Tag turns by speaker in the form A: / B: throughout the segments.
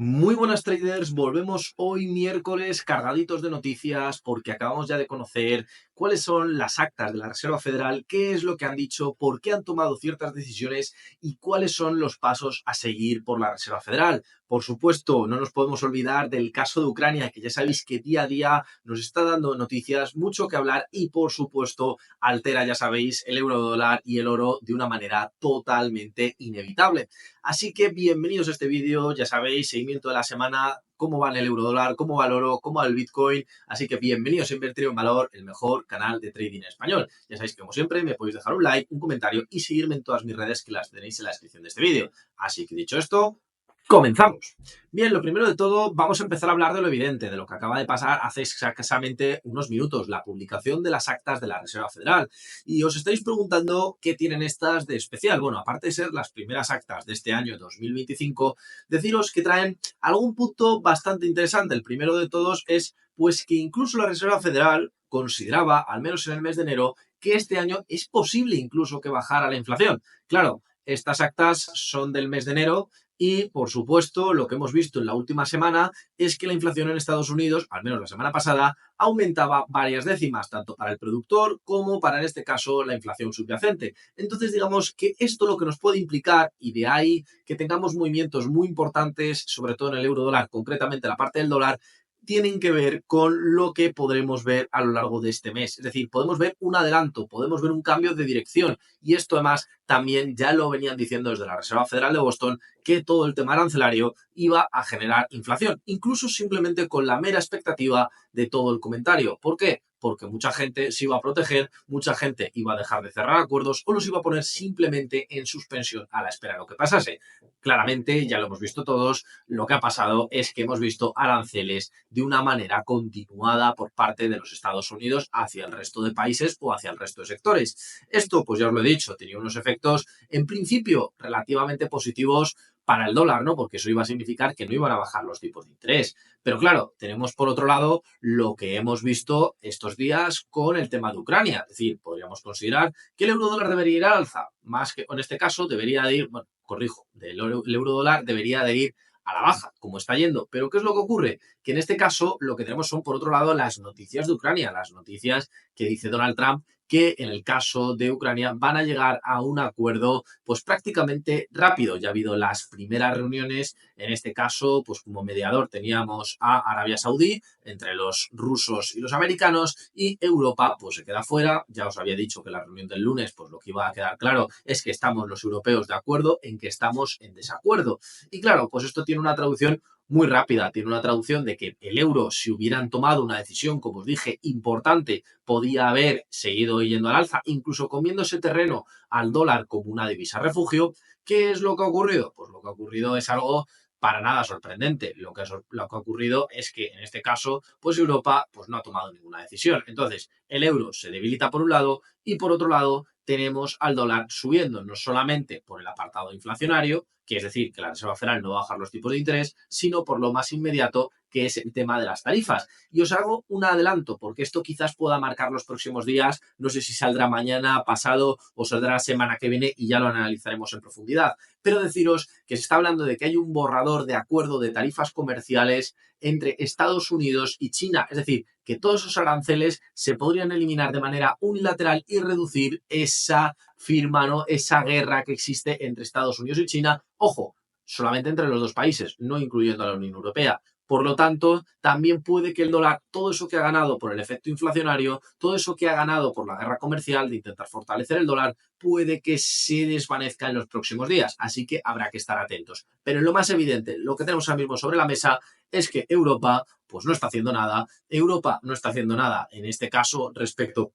A: Muy buenas traders, volvemos hoy miércoles cargaditos de noticias porque acabamos ya de conocer cuáles son las actas de la Reserva Federal, qué es lo que han dicho, por qué han tomado ciertas decisiones y cuáles son los pasos a seguir por la Reserva Federal. Por supuesto, no nos podemos olvidar del caso de Ucrania, que ya sabéis que día a día nos está dando noticias, mucho que hablar y por supuesto altera, ya sabéis, el euro dólar y el oro de una manera totalmente inevitable. Así que bienvenidos a este vídeo, ya sabéis, seguimiento de la semana, cómo va el euro dólar, cómo va el oro, cómo va el Bitcoin. Así que bienvenidos a Invertir en Valor, el mejor canal de trading en español. Ya sabéis que como siempre me podéis dejar un like, un comentario y seguirme en todas mis redes que las tenéis en la descripción de este vídeo. Así que dicho esto, comenzamos. Bien, lo primero de todo, vamos a empezar a hablar de lo evidente, de lo que acaba de pasar hace escasamente unos minutos, la publicación de las actas de la Reserva Federal. Y os estáis preguntando qué tienen estas de especial. Bueno, aparte de ser las primeras actas de este año 2025, deciros que traen algún punto bastante interesante. El primero de todos es pues que incluso la Reserva Federal consideraba, al menos en el mes de enero, que este año es posible incluso que bajara la inflación. Claro, estas actas son del mes de enero y, por supuesto, lo que hemos visto en la última semana es que la inflación en Estados Unidos, al menos la semana pasada, aumentaba varias décimas, tanto para el productor como para, en este caso, la inflación subyacente. Entonces, digamos que esto lo que nos puede implicar, y de ahí que tengamos movimientos muy importantes, sobre todo en el euro dólar, concretamente la parte del dólar, tienen que ver con lo que podremos ver a lo largo de este mes. Es decir, podemos ver un adelanto, podemos ver un cambio de dirección. Y esto además también ya lo venían diciendo desde la Reserva Federal de Boston, que todo el tema arancelario iba a generar inflación, incluso simplemente con la mera expectativa de todo el comentario. ¿Por qué? Porque mucha gente se iba a proteger, mucha gente iba a dejar de cerrar acuerdos o los iba a poner simplemente en suspensión a la espera de lo que pasase. Claramente, ya lo hemos visto todos, lo que ha pasado es que hemos visto aranceles de una manera continuada por parte de los Estados Unidos hacia el resto de países o hacia el resto de sectores. Esto, pues ya os lo he dicho, tenía unos efectos en principio relativamente positivos para el dólar, ¿no? Porque eso iba a significar que no iban a bajar los tipos de interés. Pero claro, tenemos por otro lado lo que hemos visto estos días con el tema de Ucrania. Es decir, podríamos considerar que el euro dólar debería ir al alza, más que en este caso debería de ir, bueno, corrijo, el euro dólar debería de ir a la baja, como está yendo. Pero ¿qué es lo que ocurre? Que en este caso lo que tenemos son, por otro lado, las noticias de Ucrania, las noticias que dice Donald Trump que en el caso de Ucrania van a llegar a un acuerdo pues prácticamente rápido. Ya ha habido las primeras reuniones, en este caso pues como mediador teníamos a Arabia Saudí, entre los rusos y los americanos, y Europa pues se queda fuera. Ya os había dicho que la reunión del lunes pues lo que iba a quedar claro es que estamos los europeos de acuerdo en que estamos en desacuerdo. Y claro, pues esto tiene una traducción muy rápida, tiene una traducción de que el euro, si hubieran tomado una decisión, como os dije, importante, podía haber seguido yendo al alza, incluso comiéndose terreno al dólar como una divisa refugio. ¿Qué es lo que ha ocurrido? Pues lo que ha ocurrido es algo para nada sorprendente. Lo que ha ocurrido es que en este caso, pues Europa pues no ha tomado ninguna decisión. Entonces, el euro se debilita por un lado y por otro lado tenemos al dólar subiendo, no solamente por el apartado inflacionario, que es decir, que la Reserva Federal no va a bajar los tipos de interés, sino por lo más inmediato, que es el tema de las tarifas. Y os hago un adelanto, porque esto quizás pueda marcar los próximos días, no sé si saldrá mañana, pasado o saldrá la semana que viene y ya lo analizaremos en profundidad. Pero deciros que se está hablando de que hay un borrador de acuerdo de tarifas comerciales entre Estados Unidos y China, es decir, que todos esos aranceles se podrían eliminar de manera unilateral y reducir esa firma, ¿no? Esa guerra que existe entre Estados Unidos y China, ojo, solamente entre los dos países, no incluyendo a la Unión Europea. Por lo tanto, también puede que el dólar, todo eso que ha ganado por el efecto inflacionario, todo eso que ha ganado por la guerra comercial de intentar fortalecer el dólar, puede que se desvanezca en los próximos días. Así que habrá que estar atentos. Pero lo más evidente, lo que tenemos ahora mismo sobre la mesa es que Europa pues no está haciendo nada. Europa no está haciendo nada, en este caso, respecto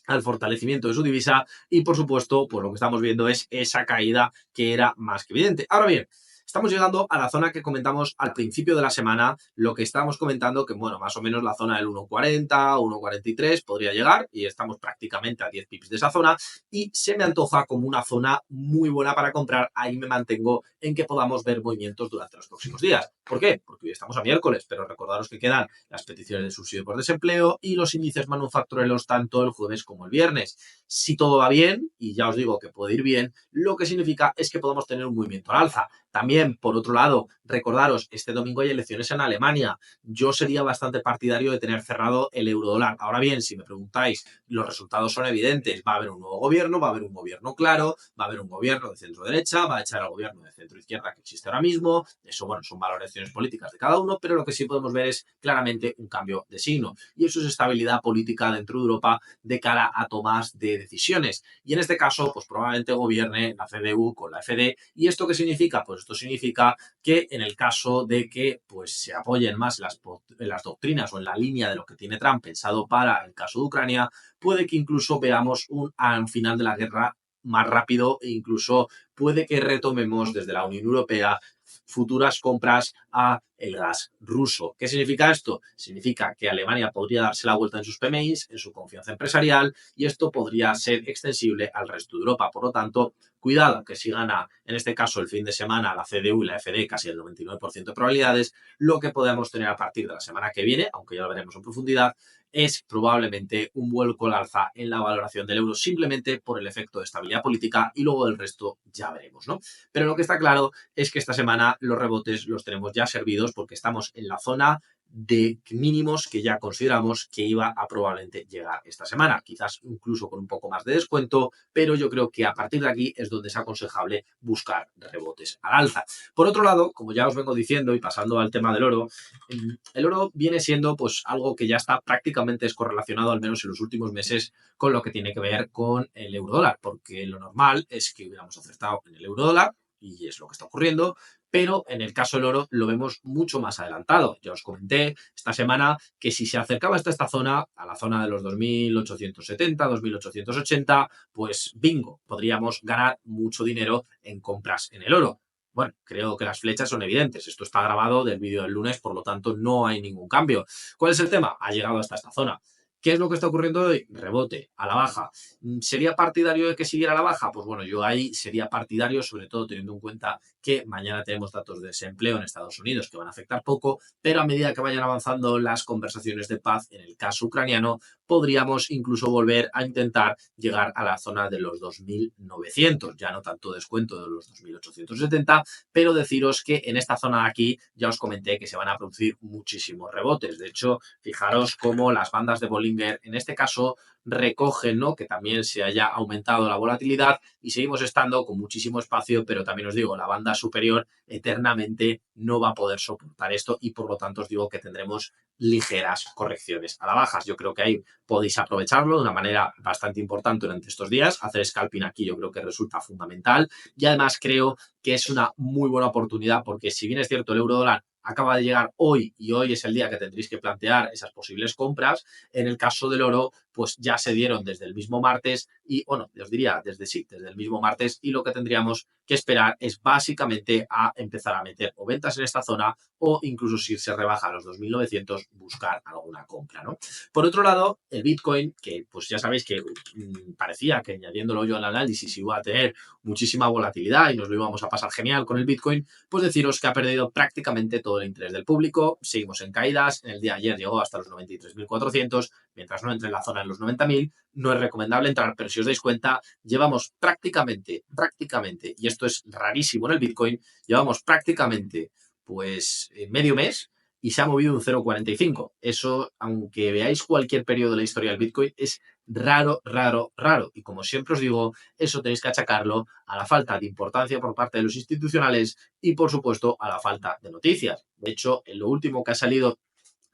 A: al fortalecimiento de su divisa y, por supuesto, pues lo que estamos viendo es esa caída que era más que evidente. Ahora bien, estamos llegando a la zona que comentamos al principio de la semana, lo que estábamos comentando que, bueno, más o menos la zona del 1,40, 1,43 podría llegar y estamos prácticamente a 10 pips de esa zona y se me antoja como una zona muy buena para comprar. Ahí me mantengo en que podamos ver movimientos durante los próximos días. ¿Por qué? Porque hoy estamos a miércoles, pero recordaros que quedan las peticiones de subsidio por desempleo y los índices manufactureros tanto el jueves como el viernes. Si todo va bien, y ya os digo que puede ir bien, lo que significa es que podemos tener un movimiento al alza. También También, por otro lado, recordaros, este domingo hay elecciones en Alemania. Yo sería bastante partidario de tener cerrado el eurodólar. Ahora bien, si me preguntáis, los resultados son evidentes. Va a haber un nuevo gobierno, va a haber un gobierno claro, va a haber un gobierno de centro-derecha, va a echar al gobierno de centro-izquierda que existe ahora mismo. Eso, bueno, son valoraciones políticas de cada uno, pero lo que sí podemos ver es claramente un cambio de signo. Y eso es estabilidad política dentro de Europa de cara a tomas de decisiones. Y en este caso, pues probablemente gobierne la CDU con la FD. ¿Y esto qué significa? Pues esto significa que en el caso de que pues, se apoyen más en las doctrinas o en la línea de lo que tiene Trump pensado para el caso de Ucrania, puede que incluso veamos un final de la guerra más rápido e incluso puede que retomemos desde la Unión Europea futuras compras a el gas ruso. ¿Qué significa esto? Significa que Alemania podría darse la vuelta en sus PMIs, en su confianza empresarial, y esto podría ser extensible al resto de Europa. Por lo tanto, cuidado, que si gana, en este caso, el fin de semana la CDU y la FD, casi el 99% de probabilidades, lo que podemos tener a partir de la semana que viene, aunque ya lo veremos en profundidad, es probablemente un vuelco al alza en la valoración del euro simplemente por el efecto de estabilidad política y luego del resto ya veremos, ¿no? Pero lo que está claro es que esta semana los rebotes los tenemos ya servidos porque estamos en la zona de mínimos que ya consideramos que iba a probablemente llegar esta semana, quizás incluso con un poco más de descuento, pero yo creo que a partir de aquí es donde es aconsejable buscar rebotes al alza. Por otro lado, como ya os vengo diciendo y pasando al tema del oro, el oro viene siendo pues algo que ya está prácticamente descorrelacionado, al menos en los últimos meses, con lo que tiene que ver con el eurodólar, porque lo normal es que hubiéramos acertado en el eurodólar, y es lo que está ocurriendo, pero en el caso del oro lo vemos mucho más adelantado. Ya os comenté esta semana que si se acercaba hasta esta zona, a la zona de los 2.870, 2.880, pues bingo, podríamos ganar mucho dinero en compras en el oro. Bueno, creo que las flechas son evidentes. Esto está grabado del vídeo del lunes, por lo tanto no hay ningún cambio. ¿Cuál es el tema? Ha llegado hasta esta zona. ¿Qué es lo que está ocurriendo hoy? Rebote, a la baja. ¿Sería partidario de que siguiera a la baja? Pues bueno, yo ahí sería partidario, sobre todo teniendo en cuenta que mañana tenemos datos de desempleo en Estados Unidos que van a afectar poco, pero a medida que vayan avanzando las conversaciones de paz en el caso ucraniano, podríamos incluso volver a intentar llegar a la zona de los 2.900, ya no tanto descuento de los 2.870, pero deciros que en esta zona de aquí ya os comenté que se van a producir muchísimos rebotes. De hecho, fijaros cómo las bandas de Bollinger, en este caso, recogen, ¿no?, que también se haya aumentado la volatilidad y seguimos estando con muchísimo espacio, pero también os digo, la banda superior eternamente no va a poder soportar esto y por lo tanto os digo que tendremos ligeras correcciones a la baja. Yo creo que ahí podéis aprovecharlo de una manera bastante importante durante estos días. Hacer scalping aquí yo creo que resulta fundamental y además creo que es una muy buena oportunidad porque si bien es cierto el euro dólar acaba de llegar hoy y hoy es el día que tendréis que plantear esas posibles compras, en el caso del oro pues ya se dieron desde el mismo martes y, bueno, os diría desde el mismo martes y lo que tendríamos que esperar es básicamente a empezar a meter o ventas en esta zona o incluso si se rebaja a los 2.900 buscar alguna compra, ¿no? Por otro lado, el Bitcoin, que pues ya sabéis que parecía que añadiéndolo yo al análisis iba a tener muchísima volatilidad y nos lo íbamos a pasar genial con el Bitcoin, pues deciros que ha perdido prácticamente todo el interés del público, seguimos en caídas, en el día de ayer llegó hasta los 93.400, mientras no entre en la zona de los 90.000, no es recomendable entrar, pero si os dais cuenta, llevamos prácticamente, y esto es rarísimo en el Bitcoin, llevamos prácticamente pues medio mes y se ha movido un 0,45. Eso, aunque veáis cualquier periodo de la historia del Bitcoin, es raro, raro, raro. Y como siempre os digo, eso tenéis que achacarlo a la falta de importancia por parte de los institucionales y, por supuesto, a la falta de noticias. De hecho, en lo último que ha salido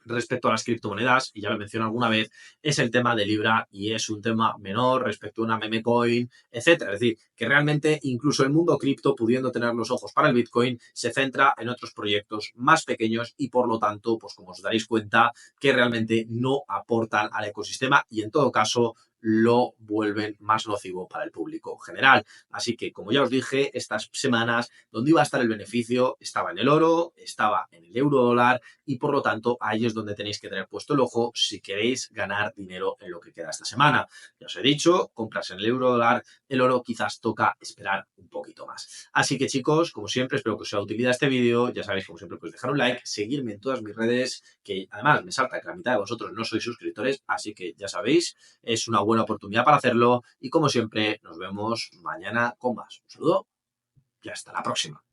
A: respecto a las criptomonedas, y ya lo mencioné alguna vez, es el tema de Libra y es un tema menor respecto a una meme coin, etcétera. Es decir, que realmente incluso el mundo cripto, pudiendo tener los ojos para el Bitcoin, se centra en otros proyectos más pequeños y por lo tanto, pues como os daréis cuenta, que realmente no aportan al ecosistema y en todo caso lo vuelven más nocivo para el público general. Así que, como ya os dije, estas semanas donde iba a estar el beneficio estaba en el oro, estaba en el euro dólar y por lo tanto ahí es donde tenéis que tener puesto el ojo si queréis ganar dinero en lo que queda esta semana. Ya os he dicho, compras en el euro dólar, el oro quizás toca esperar un poquito más. Así que chicos, como siempre, espero que os sea de utilidad este vídeo. Ya sabéis, como siempre, pues dejar un like, seguirme en todas mis redes, que además me salta que la mitad de vosotros no sois suscriptores, así que ya sabéis, es una buena oportunidad para hacerlo y como siempre, nos vemos mañana con más. Un saludo y hasta la próxima.